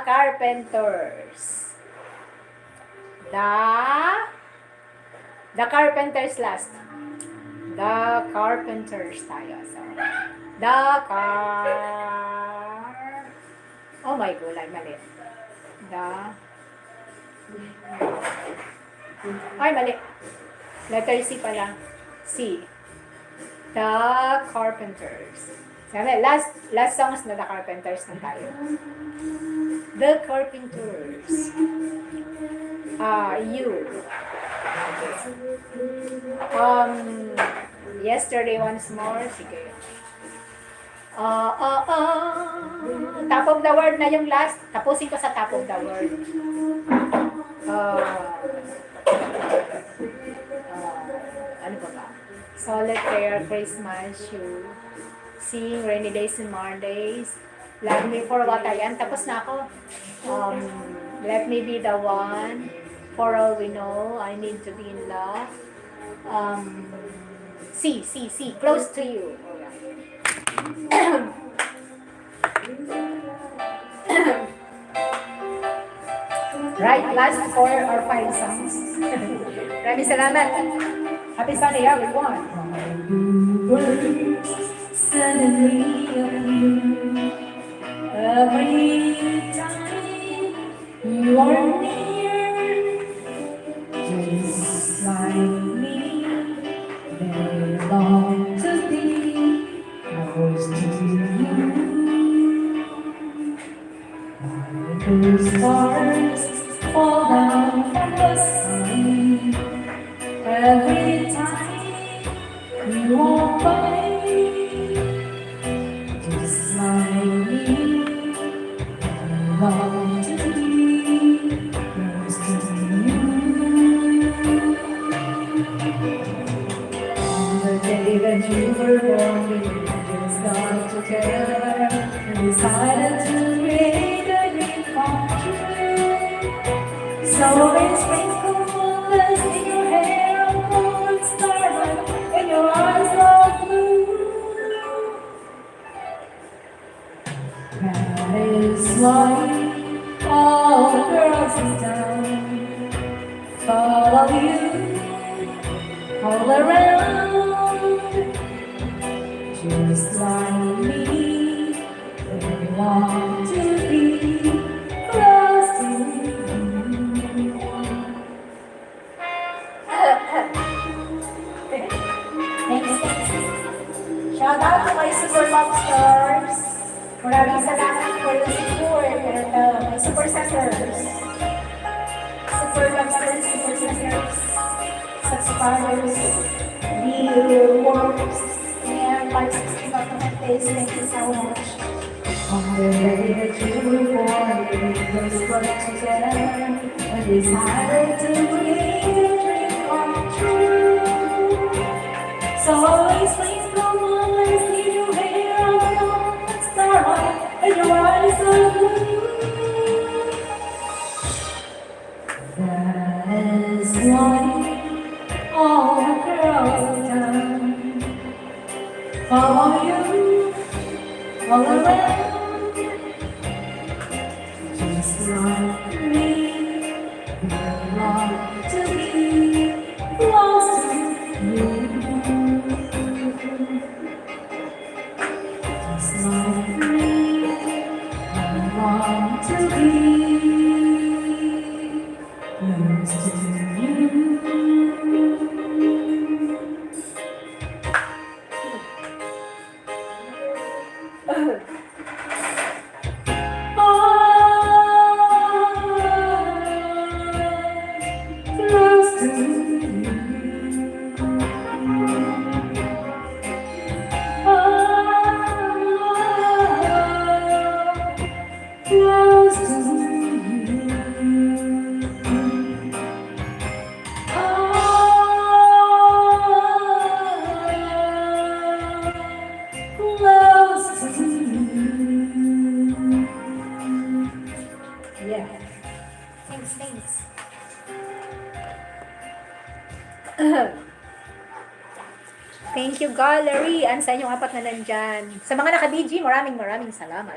carpenters. The carpenters last. The carpenters tayo. So, oh my God, mali. Mali. Letter C pala. C. The Carpenters. Sabi, last songs na The Carpenters na tayo. The Carpenters. You. Yesterday once more. Sige. Top of the word na yung last. Tapusin ko sa top of the word. Ano ba? Solitaire, Christmas, you, Sing, Rainy Days and Mondays, Love Me for What I Am. Tapos na ako. Let Me Be the One, For All We Know, I Need to Be in Love. C, Close to You. Right, last 4 or 5 songs. Maraming salamat. Happy Sunday, everyone. Suddenly every time you are near, just like me, they long to be close to you. Like the stars fall down from the sun every time you walk by, just like me, I long to be close to you. On the day that you were born, we just got together and decided to create a dream come true. So it's sprinkle in your hair, a golden starlight, and your eyes are blue. That is why all the girls in town follow you all around. Just like me, they want to be close to you. Thanks. Shout out to my Super LUV STARS. Maraming salamat for the support and my Super Centers. Super LUV STARS, Super Centers, subscribers, viewers, and Livestream communities. Thank you so much. On the day that you were born, we just got together and decided to create a dream come true. So always think no one less need your hair on the golden starlight and your eyes are blue. That is why all the girls in town follow you all around. Just like me, they long to be close to you. Just like me, I want to be close to you. Close to you. Close to you. Close to you. Yeah. Thanks. Thank you, gallery. Sa inyong apat na nandyan. Sa mga naka-DG, maraming salamat.